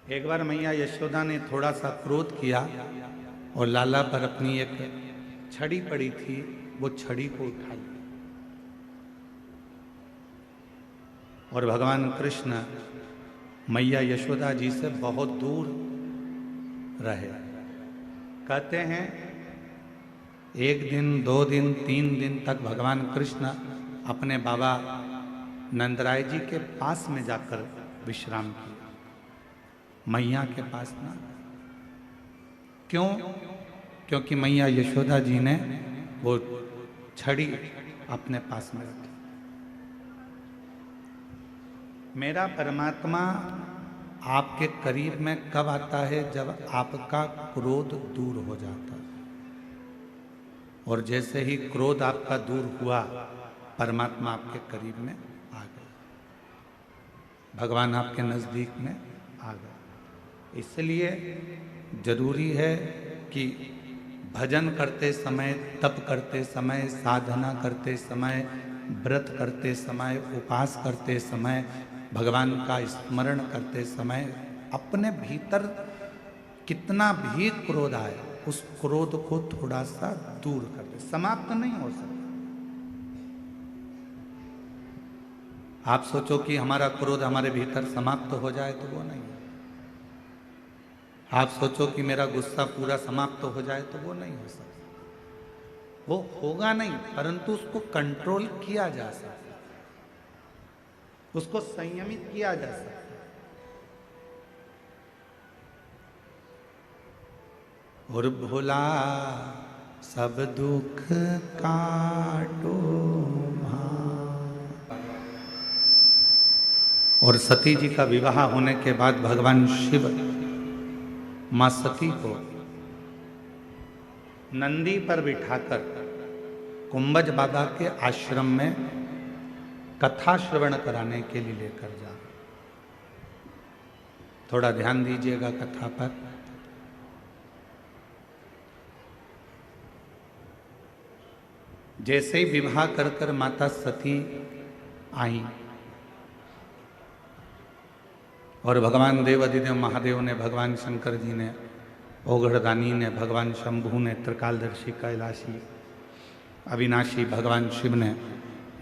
एक बार मैया यशोदा ने थोड़ा सा क्रोध किया और लाला पर अपनी एक छड़ी पड़ी थी, वो छड़ी को उठा लिया और भगवान कृष्ण मैया यशोदा जी से बहुत दूर रहे। कहते हैं 1 दिन 2 दिन 3 दिन तक भगवान कृष्ण अपने बाबा नंदराय जी के पास में जाकर विश्राम किया, मैया के पास ना। क्यों? क्योंकि मैया यशोदा जी ने वो छड़ी अपने पास में रखी। मेरा परमात्मा आपके करीब में कब आता है? जब आपका क्रोध दूर हो जाता है। और जैसे ही क्रोध आपका दूर हुआ, परमात्मा आपके करीब में आ गए, भगवान आपके नजदीक में आ गए। इसलिए जरूरी है कि भजन करते समय, तप करते समय, साधना करते समय, व्रत करते समय, उपास करते समय, भगवान का स्मरण करते समय अपने भीतर कितना भी क्रोध आए, उस क्रोध को थोड़ा सा दूर कर दे। समाप्त नहीं हो सकता। आप सोचो कि हमारा क्रोध हमारे भीतर समाप्त हो जाए, तो वो नहीं। आप सोचो कि मेरा गुस्सा पूरा समाप्त हो जाए, तो वो नहीं हो सकता। वो होगा नहीं, परंतु उसको कंट्रोल किया जा सकता, उसको संयमित किया जा सकता। और भोला सब दुख काटो और सती जी का विवाह होने के बाद भगवान शिव मां सती को नंदी पर बिठाकर कुंभज बाबा के आश्रम में कथा श्रवण कराने के लिए लेकर जा। थोड़ा ध्यान दीजिएगा कथा पर। जैसे ही विवाह कर कर माता सती आई और भगवान देव अधिदेव महादेव ने, भगवान शंकर जी ने, ओघड़दानी ने, भगवान शंभू ने, त्रिकालदर्शी कैलाशी अविनाशी भगवान शिव ने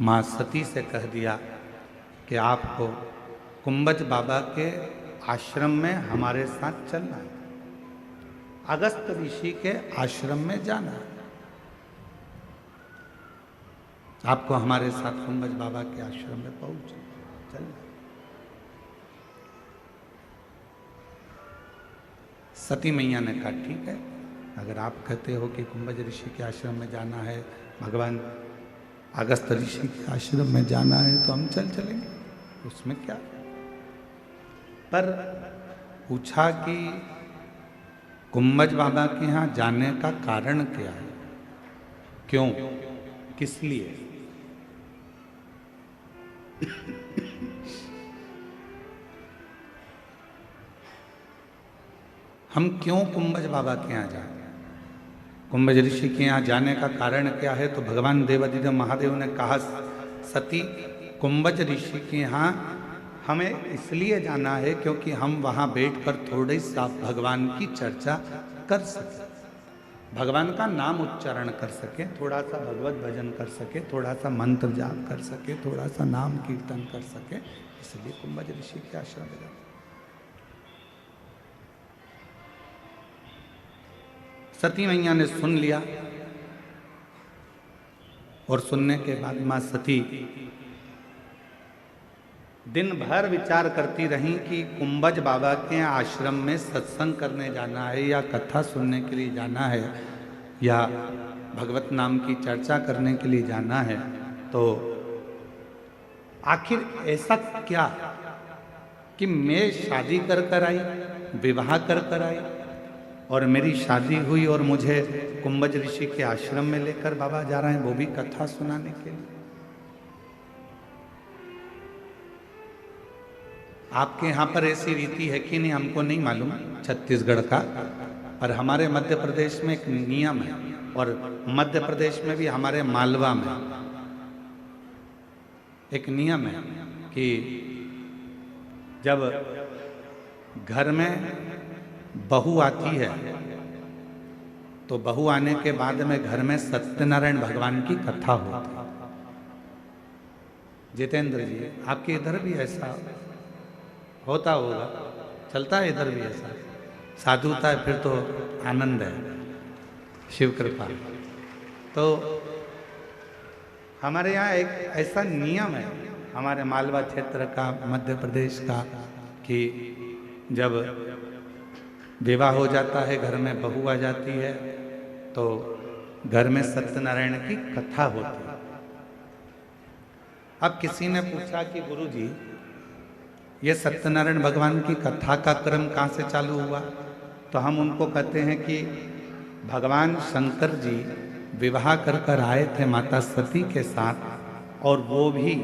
माँ सती से कह दिया कि आपको कुंभज बाबा के आश्रम में हमारे साथ चलना है, अगस्त ऋषि के आश्रम में जाना है, आपको हमारे साथ कुंभज बाबा के आश्रम में चलना। सती मैया ने कहा ठीक है, अगर आप कहते हो कि कुंभज ऋषि के आश्रम में जाना है, भगवान अगस्त ऋषि के आश्रम में जाना है, तो हम चलेंगे, उसमें क्या। पर पूछा कि कुंभज बाबा के यहाँ जाने का कारण क्या है, क्यों, किस लिए? हम क्यों कुंभज बाबा के यहाँ जाए? कुंभज ऋषि के यहाँ जाने का कारण क्या है? तो भगवान देवाधिदेव महादेव ने कहा, सती कुंभज ऋषि के यहाँ हमें इसलिए जाना है क्योंकि हम वहाँ बैठकर थोड़ी सा भगवान की चर्चा कर सकें, भगवान का नाम उच्चारण कर सके, थोड़ा सा भगवत भजन कर सके, थोड़ा सा मंत्र जाप कर सके, थोड़ा सा नाम कीर्तन कर सके, इसलिए कुंभज ऋषि के आश्रम में जाते। सती मैया ने सुन लिया और सुनने के बाद मां सती दिन भर विचार करती रही कि कुंभज बाबा के आश्रम में सत्संग करने जाना है या कथा सुनने के लिए जाना है या भगवत नाम की चर्चा करने के लिए जाना है, तो आखिर ऐसा क्या कि मैं शादी कर आई, विवाह कर आई और मेरी शादी हुई और मुझे कुंभज ऋषि के आश्रम में लेकर बाबा जा रहे हैं, वो भी कथा सुनाने के लिए। आपके यहाँ पर ऐसी रीति है कि नहीं हमको नहीं मालूम, छत्तीसगढ़ का, पर हमारे मध्य प्रदेश में एक नियम है, और मध्य प्रदेश में भी हमारे मालवा में एक नियम है कि जब घर में बहू आती है तो बहू आने के बाद में घर में सत्यनारायण भगवान की कथा होती है। जितेंद्र जी, आपके इधर भी ऐसा होता होगा, चलता है इधर भी ऐसा? साधुता है फिर तो आनंद है, शिव कृपा। तो हमारे यहाँ एक ऐसा नियम है हमारे मालवा क्षेत्र का, मध्य प्रदेश का, कि जब विवाह हो जाता है, घर में बहू आ जाती है, तो घर में सत्यनारायण की कथा होती है। अब किसी ने पूछा कि गुरुजी, ये सत्यनारायण भगवान की कथा का क्रम कहाँ से चालू हुआ? तो हम उनको कहते हैं कि भगवान शंकर जी विवाह कर आए थे माता सती के साथ, और वो भी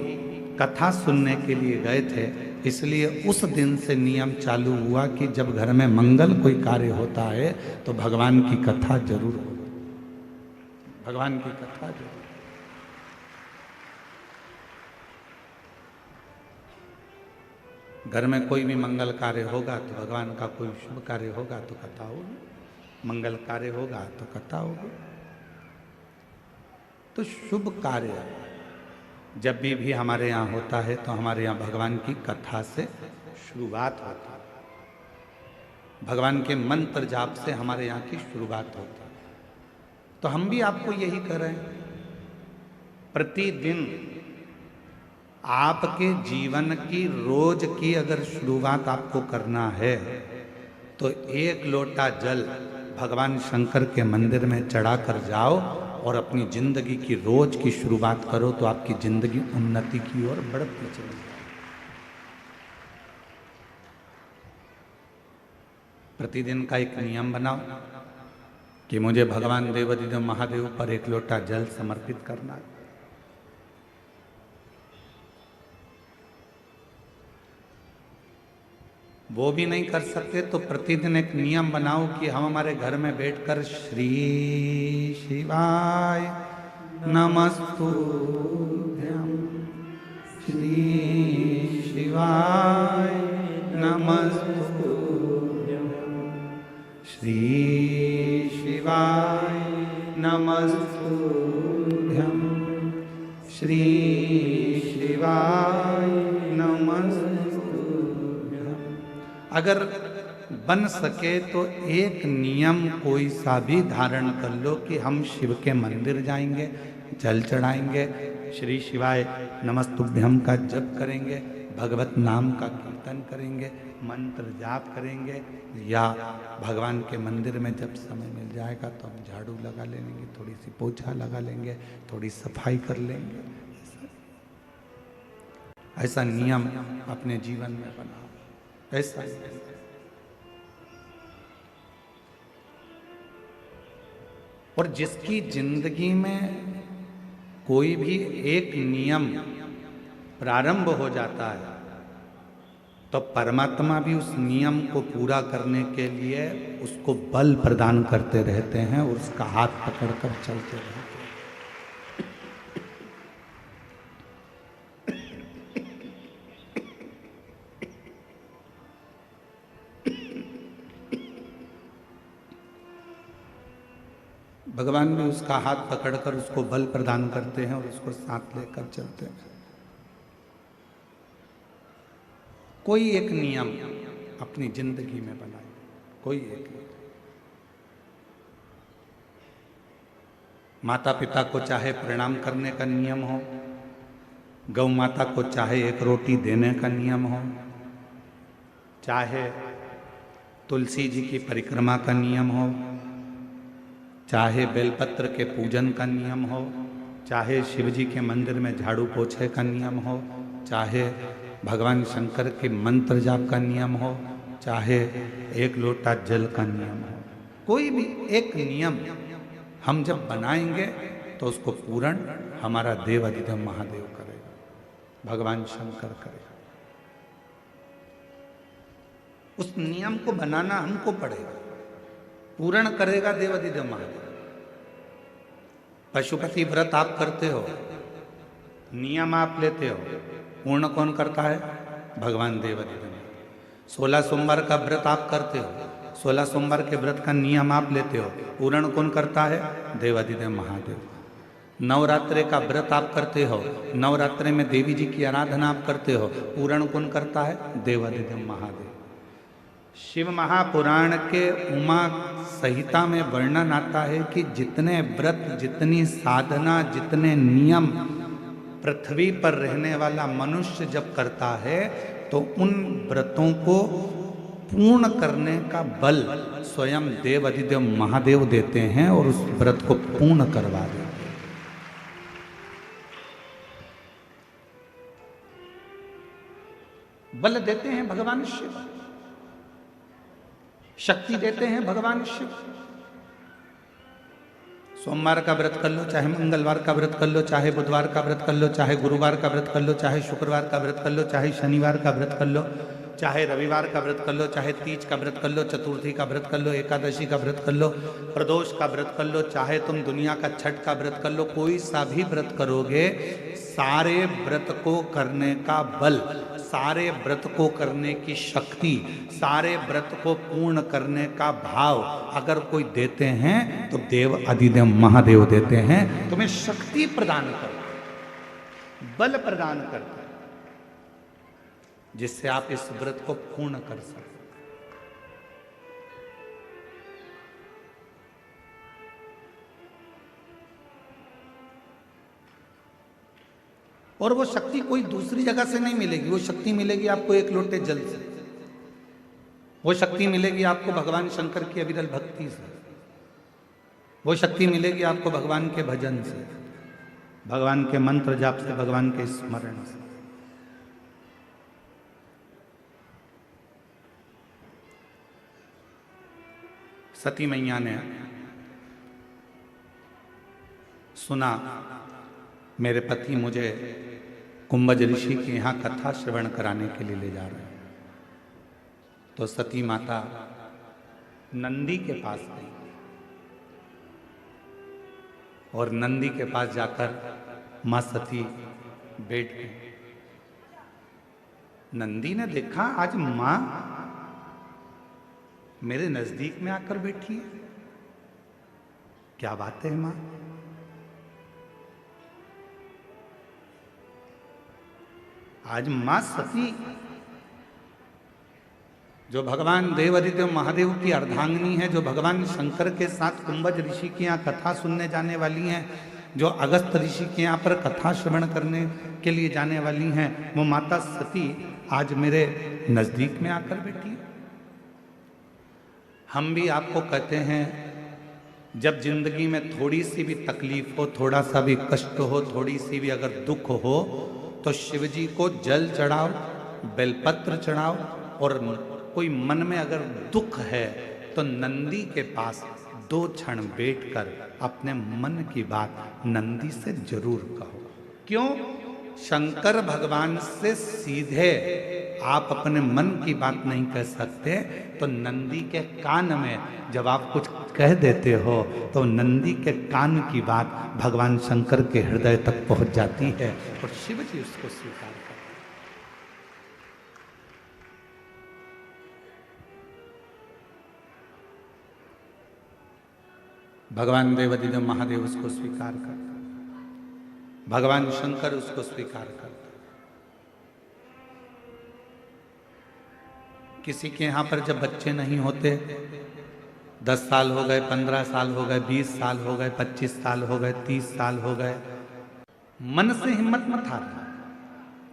कथा सुनने के लिए गए थे। इसलिए उस दिन से नियम चालू हुआ कि जब घर में मंगल कोई कार्य होता है तो भगवान की कथा जरूर हो, भगवान की कथा जरूर। घर में कोई भी मंगल कार्य होगा तो भगवान का कोई शुभ कार्य होगा तो कथा होगी, मंगल कार्य होगा तो कथा होगी। तो शुभ कार्य जब भी हमारे यहाँ होता है तो हमारे यहाँ भगवान की कथा से शुरुआत होती है, भगवान के मंत्र जाप से हमारे यहाँ की शुरुआत होती है। तो हम भी आपको यही कर रहे हैं, प्रतिदिन आपके जीवन की रोज की अगर शुरुआत आपको करना है तो 1 लोटा जल भगवान शंकर के मंदिर में चढ़ा कर जाओ और अपनी जिंदगी की रोज की शुरुआत करो, तो आपकी जिंदगी उन्नति की ओर बढ़ती चली जाए। प्रतिदिन का एक नियम बनाओ कि मुझे भगवान देवाधिदेव महादेव पर 1 लोटा जल समर्पित करना है। वो भी नहीं कर सकते तो प्रतिदिन एक नियम बनाओ कि हम हमारे घर में बैठकर श्री शिवाय नमस्तुभ्यं, श्री शिवाय नमस्तुभ्यं, श्री शिवाय नमस्तुभ्यं, श्री शिवाय नमस्तुभ्यं। अगर बन सके तो एक नियम कोई सा भी धारण कर लो कि हम शिव के मंदिर जाएंगे, जल चढ़ाएंगे, श्री शिवाय नमस्तुभ्यम का जप करेंगे, भगवत नाम का कीर्तन करेंगे, मंत्र जाप करेंगे, या भगवान के मंदिर में जब समय मिल जाएगा तो हम झाड़ू लगा लेंगे, थोड़ी सी पोछा लगा लेंगे, थोड़ी सफाई कर लेंगे। ऐसा नियम अपने जीवन में बनाओ। ऐसा और जिसकी जिंदगी में कोई भी एक नियम प्रारंभ हो जाता है तो परमात्मा भी उस नियम को पूरा करने के लिए उसको बल प्रदान करते रहते हैं और उसका हाथ पकड़कर चलते रहते हैं। भगवान भी उसका हाथ पकड़कर उसको बल प्रदान करते हैं और उसको साथ लेकर चलते हैं। कोई एक नियम अपनी जिंदगी में बनाए, कोई एक। माता पिता को चाहे प्रणाम करने का नियम हो, गौ माता को चाहे 1 रोटी देने का नियम हो, चाहे तुलसी जी की परिक्रमा का नियम हो, चाहे बेलपत्र के पूजन का नियम हो, चाहे शिव जी के मंदिर में झाड़ू पोछे का नियम हो, चाहे भगवान शंकर के मंत्र जाप का नियम हो, चाहे 1 लोटा जल का नियम हो, कोई भी एक नियम हम जब बनाएंगे तो उसको पूर्ण हमारा देव अधिदेव महादेव करेगा, भगवान शंकर करेगा। उस नियम को बनाना हमको पड़ेगा, पूर्ण करेगा देव अधिदेव महादेव। पशुपति व्रत आप करते हो, नियम आप लेते हो, पूर्ण कौन करता है? भगवान देव अधिदेव। 16 सोमवार का व्रत आप करते हो, 16 सोमवार के व्रत का नियम आप लेते हो, पूर्ण कौन करता है? देवाधिदेव महादेव। नवरात्रे का व्रत आप करते हो, नवरात्रे में देवी जी की आराधना आप करते हो, पूर्ण कौन करता है? देवाधिदेव महादेव। शिव महापुराण के उमा संहिता में वर्णन आता है कि जितने व्रत, जितनी साधना, जितने नियम पृथ्वी पर रहने वाला मनुष्य जब करता है तो उन व्रतों को पूर्ण करने का बल स्वयं देव अधिदेव महादेव देते हैं और उस व्रत को पूर्ण करवा देते हैं। बल देते हैं भगवान शिव, शक्ति देते हैं भगवान शिव। सोमवार का व्रत कर लो, चाहे मंगलवार का व्रत कर लो, चाहे बुधवार का व्रत कर लो, चाहे गुरुवार का व्रत कर लो, चाहे शुक्रवार का व्रत कर लो, चाहे शनिवार का व्रत कर लो, चाहे रविवार का व्रत कर लो, चाहे तीज का व्रत कर लो, चतुर्थी का व्रत कर लो, एकादशी का व्रत कर लो, प्रदोष का व्रत कर लो, चाहे तुम दुनिया का छठ का व्रत कर लो, कोई सा भी व्रत करोगे, सारे व्रत को करने का बल, सारे व्रत को करने की शक्ति, सारे व्रत को पूर्ण करने का भाव अगर कोई देते हैं तो देव अधिदेव महादेव देते हैं, तुम्हें शक्ति प्रदान करते, बल प्रदान करते, जिससे आप इस व्रत को पूर्ण कर सकते। और वो शक्ति कोई दूसरी जगह से नहीं मिलेगी, वो शक्ति मिलेगी आपको एक लोटे जल से, वो शक्ति मिलेगी आपको भगवान शंकर की अविरल भक्ति से, वो शक्ति मिलेगी आपको भगवान के भजन से, भगवान के मंत्र जाप से, भगवान के स्मरण से। सती मैया ने सुना मेरे पति मुझे कुंभज ऋषि के यहाँ कथा श्रवण कराने के लिए ले जा रहे हैं, तो सती माता नंदी के पास गई और नंदी के पास जाकर मां सती बैठ गई। नंदी ने देखा आज मां मेरे नजदीक में आकर बैठी है, क्या बात है मां? आज मां सती जो भगवान देव अधिदेव महादेव की अर्धांगिनी है, जो भगवान शंकर के साथ कुंभज ऋषि की यहाँ कथा सुनने जाने वाली हैं, जो अगस्त ऋषि के यहाँ पर कथा श्रवण करने के लिए जाने वाली हैं, वो माता सती आज मेरे नजदीक में आकर बैठी है। हम भी आपको कहते हैं जब जिंदगी में थोड़ी सी भी तकलीफ हो, थोड़ा सा भी कष्ट हो, थोड़ी सी भी अगर दुख हो, तो शिव जी को जल चढ़ाओ, बेलपत्र चढ़ाओ, और कोई मन में अगर दुख है तो नंदी के पास 2 क्षण बैठकर अपने मन की बात नंदी से जरूर कहो। क्यों? शंकर भगवान से सीधे आप अपने मन की बात नहीं कह सकते, तो नंदी के कान में जब आप कुछ कह देते हो तो नंदी के कान की बात भगवान शंकर के हृदय तक पहुंच जाती है और शिव जी उसको स्वीकार करते हैं। भगवान देव अधिदेव महादेव उसको स्वीकार करते, भगवान शंकर उसको स्वीकार करते। किसी के यहाँ पर जब बच्चे नहीं होते, 10 साल हो गए, 15 साल हो गए, 20 साल हो गए, 25 साल हो गए, 30 साल हो गए, मन से हिम्मत मत हारना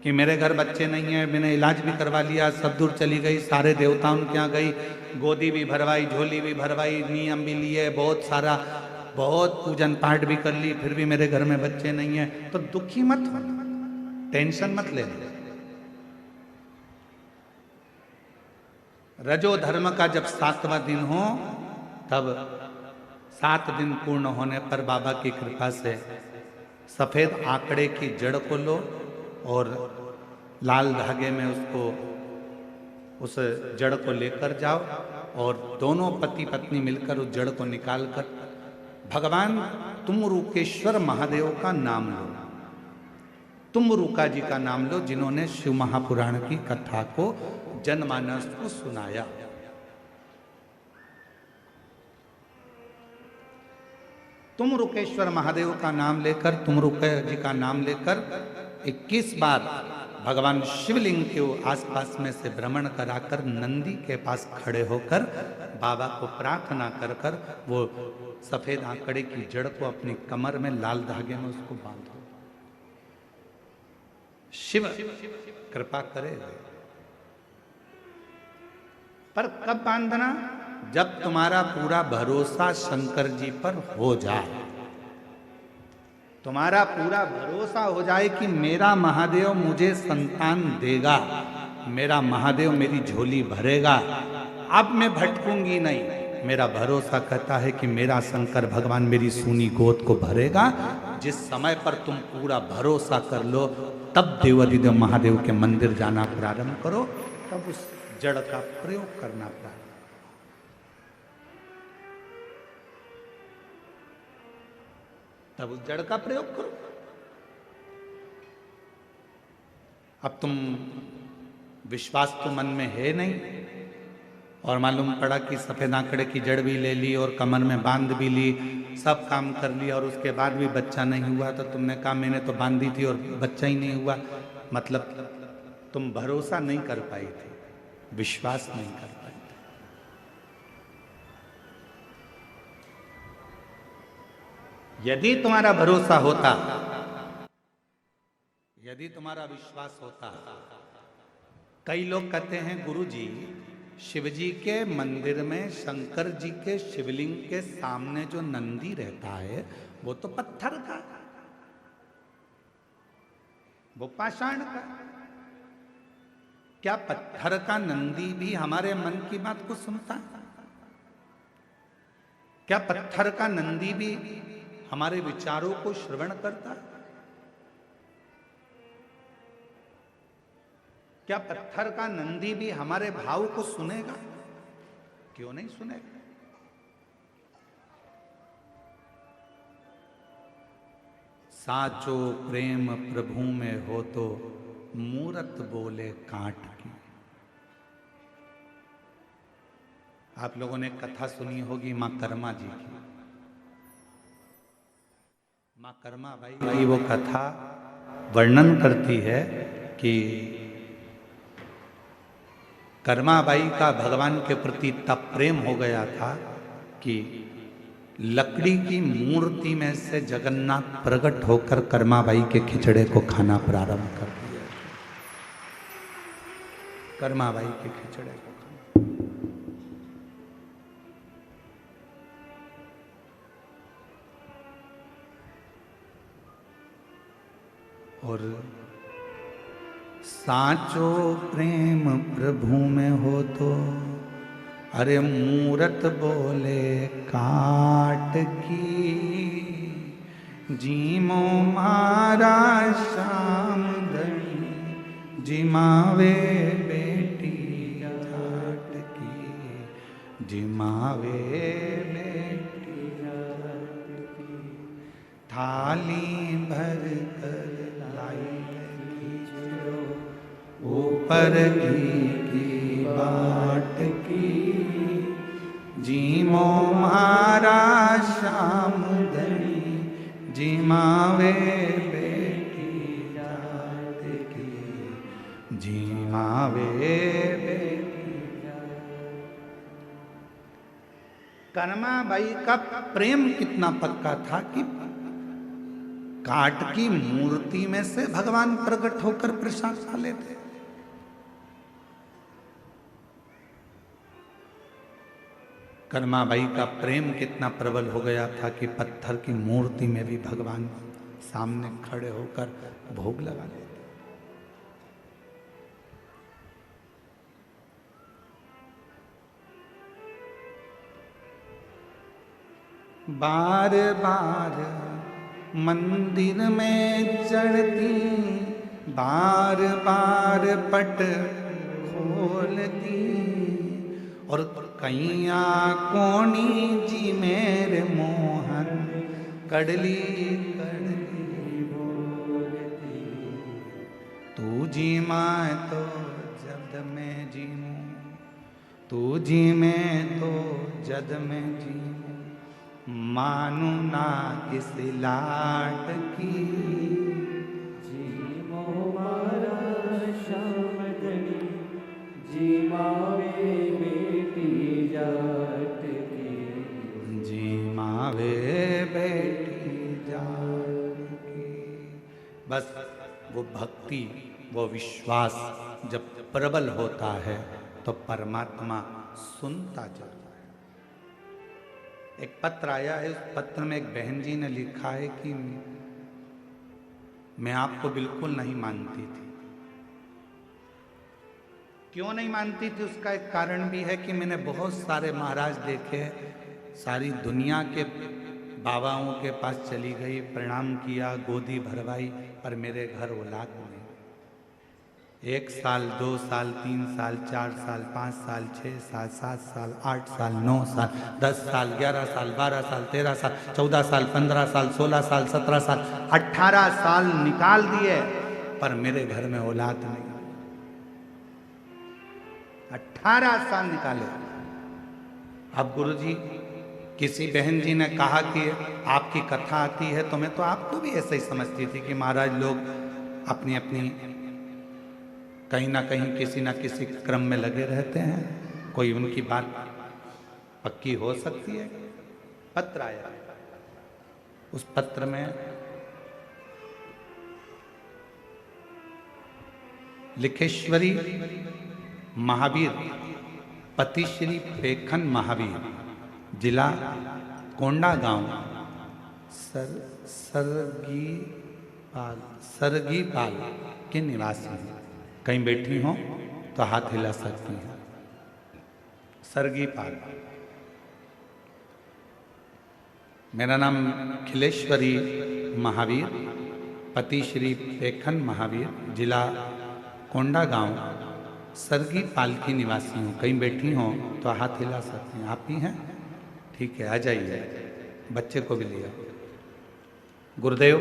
कि मेरे घर बच्चे नहीं है, मैंने इलाज भी करवा लिया, सब दूर चली गई, सारे देवताओं के यहाँ गई, गोदी भी भरवाई, झोली भी भरवाई, नियम भी लिए, बहुत सारा, बहुत पूजन पाठ भी कर ली, फिर भी मेरे घर में बच्चे नहीं है, तो दुखी मत हो, टेंशन मत ले। रजो धर्म का जब 7वां दिन हो, तब 7 दिन पूर्ण होने पर बाबा की कृपा से सफेद आंकड़े की जड़ को लो और लाल धागे में उसको, उस जड़ को लेकर जाओ और दोनों पति पत्नी मिलकर उस जड़ को निकालकर भगवान तुमरुकेश्वर महादेव का नाम लो, तुमरुका जी का नाम लो, जिन्होंने शिव महापुराण की कथा को जनमानस को सुनाया। तुम रुकेश्वर महादेव का नाम लेकर, तुम रुके जी का नाम लेकर 21 बार भगवान शिवलिंग के आसपास में से भ्रमण कराकर नंदी के पास खड़े होकर बाबा को प्रार्थना कर कर वो सफेद आंकड़े की जड़ को अपनी कमर में लाल धागे में उसको बांधो। शिव कृपा करे। पर कब बांधना? जब तुम्हारा पूरा भरोसा शंकर जी पर हो जाए, तुम्हारा पूरा भरोसा हो जाए कि मेरा महादेव मुझे संतान देगा, मेरा महादेव मेरी झोली भरेगा, अब मैं भटकूंगी नहीं। मेरा भरोसा कहता है कि मेरा शंकर भगवान मेरी सूनी गोद को भरेगा। जिस समय पर तुम पूरा भरोसा कर लो, तब देवाधिदेव महादेव के मंदिर जाना प्रारंभ करो, तब उस जड़ का प्रयोग करना प्रारंभ। तब उस जड़ का प्रयोग करो। अब तुम विश्वास तो मन में है नहीं, और मालूम पड़ा कि सफेद आंकड़े की जड़ भी ले ली और कमर में बांध भी ली, सब काम कर लिया, और उसके बाद भी बच्चा नहीं हुआ। तो तुमने कहा मैंने तो बांधी थी और बच्चा ही नहीं हुआ। मतलब तुम भरोसा नहीं कर पाई थी, विश्वास नहीं कर पाई। यदि तुम्हारा भरोसा होता, यदि तुम्हारा विश्वास होता। कई लोग कहते हैं गुरु जी, शिव जी के मंदिर में शंकर जी के शिवलिंग के सामने जो नंदी रहता है वो तो पत्थर का, वो पाषाण का। क्या पत्थर का नंदी भी हमारे मन की बात को सुनता है? क्या पत्थर का नंदी भी हमारे विचारों को श्रवण करता है? क्या पत्थर का नंदी भी हमारे भाव को सुनेगा? क्यों नहीं सुनेगा? साचो प्रेम प्रभु में हो तो मूरत बोले कांट की। आप लोगों ने कथा सुनी होगी मां कर्मा जी की। मां कर्मा बाई वो कथा वर्णन करती है कि कर्माबाई का भगवान के प्रति तब प्रेम हो गया था कि लकड़ी की मूर्ति में से जगन्नाथ प्रकट होकर कर्माबाई के खिचड़े को खाना प्रारंभ कर दिया। कर्माबाई के खिचड़े को खाना। और साचो प्रेम प्रभु में हो तो अरे मूरत बोले काट की। जीमो मारा श्याम धनी जिमावे बेटी जाट की। जिमावे बेटी जाट की। थाली भर कर लाई ऊपर की बाट की। जीमो मारा श्याम धनी जिमावे बेटी जात की। जिमावे बेटी जात। कर्माबाई का प्रेम कितना पक्का था कि काट की मूर्ति में से भगवान प्रकट होकर प्रसाद खा लेते। कर्माबाई का प्रेम कितना प्रबल हो गया था कि पत्थर की मूर्ति में भी भगवान सामने खड़े होकर भोग लगा लेते। बार बार मंदिर में चढ़ती, बार बार पट खोलती, और कैया कोणी जी मेरे मोहन कड़ली कड़ली बोलती। तू जी माँ तो जब मैं जी तू जी में तो जद में जी मानू ना किस लाट की। जी मोमारा श्यामदनी जी मावे बेटी जाट की। जी मावे बेटी जाट की। बस वो भक्ति, वो विश्वास जब प्रबल होता है तो परमात्मा सुनता जरूर है। एक पत्र आया है, उस पत्र में एक बहन जी ने लिखा है कि मैं आपको बिल्कुल नहीं मानती थी। क्यों नहीं मानती थी उसका एक कारण भी है कि मैंने बहुत सारे महाराज देखे, सारी दुनिया के बाबाओं के पास चली गई, प्रणाम किया, गोदी भरवाई, पर मेरे घर औलाद नहीं। 1 साल 2 साल 3 साल 4 साल 5 साल 6 साल 7 साल 8 साल 9 साल 10 साल 11 साल 12 साल 13 साल 14 साल 15 साल 16 साल 17 साल 18 साल निकाल दिए, पर मेरे घर में औलाद नहीं। 18 साल निकाले। अब गुरुजी, किसी बहन जी ने कहा कि आपकी कथा आती है, तो मैं तो आपको भी ऐसे ही समझती थी कि महाराज लोग अपनी अपनी कहीं ना कहीं किसी ना किसी क्रम में लगे रहते हैं, कोई उनकी बात पक्की हो सकती है। पत्र आया, उस पत्र में लिखेश्वरी महावीर पतिश्री पेखन महावीर, जिला कोंडागांव, सरगीपाल के निवासी हैं। कहीं बैठी हो तो हाथ हिला सकती हैं। सरगीपाल। मेरा नाम खिलेश्वरी महावीर, पति श्री पेखन महावीर, जिला कोंडागांव, सरगीपाल की निवासी हूँ। कहीं बैठी हो तो हाथ हिला सकती हैं। आप ही हैं? ठीक है, आ जाइए। बच्चे को भी लिया। गुरुदेव,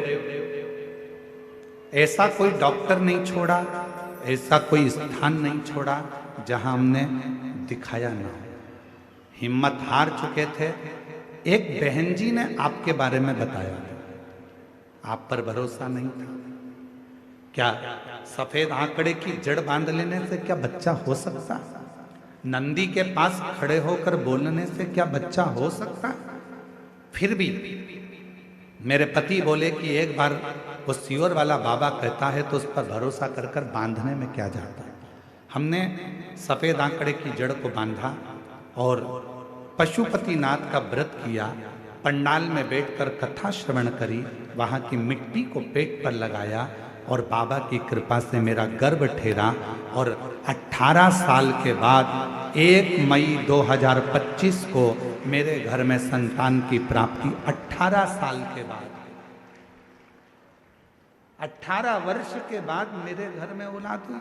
ऐसा कोई डॉक्टर नहीं छोड़ा, ऐसा कोई स्थान नहीं छोड़ा जहां हमने दिखाया ना हो। हिम्मत हार चुके थे। एक बहन जी ने आपके बारे में बताया, आप पर भरोसा नहीं था। क्या सफेद आंकड़े की जड़ बांध लेने से क्या बच्चा हो सकता? नंदी के पास खड़े होकर बोलने से क्या बच्चा हो सकता? फिर भी मेरे पति बोले कि एक बार वो सियोर वाला बाबा कहता है तो उस पर भरोसा कर कर बांधने में क्या जाता है। हमने सफेद आंकड़े की जड़ को बांधा और पशुपतिनाथ का व्रत किया, पंडाल में बैठकर कथा श्रवण करी, वहाँ की मिट्टी को पेट पर लगाया और बाबा की कृपा से मेरा गर्भ ठहरा। और 18 साल के बाद 1 मई 2025 को मेरे घर में संतान की प्राप्ति। 18 साल के बाद, 18 वर्ष के बाद मेरे घर में औलाद हुई।